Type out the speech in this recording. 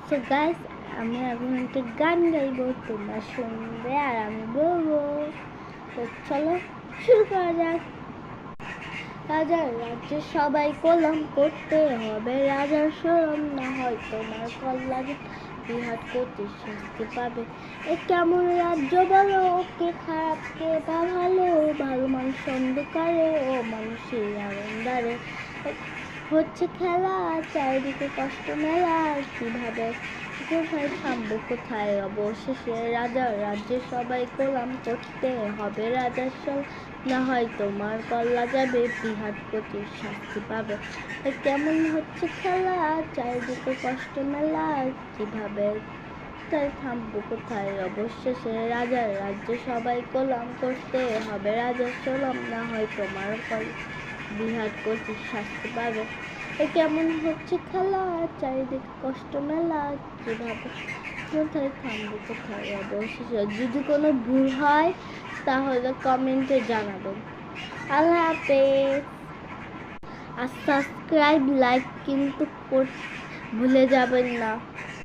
So guys, আমি এখন একটা গান গাইবো, তোমরা শুনবে আর আমি বলবো। তো চলো শুরু করা যাক। রাজার রাজ্যে সবাই কলম করতে হবে, রাজার শরম না হয় তোমার কল্যাণে বিহাট করতে শাস্তি পাবে। এ কেমন রাজ্য বলো, কে খারাপ কে বা ভালো, ভালো মানুষ অন্ধকারে ও মানুষের আনন্দারে হচ্ছে খেলা, চারিদিকে কষ্ট মেলা, কিভাবে কোথায় থামবো কোথায় অবশেষে রাজার রাজ্যে সবাই গোলাম করতে হবে, রাজার সব না হয় তোমার কল্লা যাবে, বিহাট প্রতি শাস্তি পাবে। কেমন হচ্ছে খেলা, চারিদিকে কষ্ট মেলা, কিভাবে তাই থামবো কোথায় অবশেষে রাজার রাজ্যে সবাই গোলাম করতে হবে, রাজার সরম না হয় তোমার বিহাট প্রতি শাস্তি পাবে। কেমন হচ্ছে খেলা, চারিদিকে কষ্ট মেলা, কিভাবে কোথায় থামবো কোথায় অবশেষে। যদি কোনো ভুল হয় তাহলে কমেন্টে জানাবেন। আল্লাহ হাফেজ। আর সাবস্ক্রাইব লাইক কিন্তু ভুলে যাবেন না।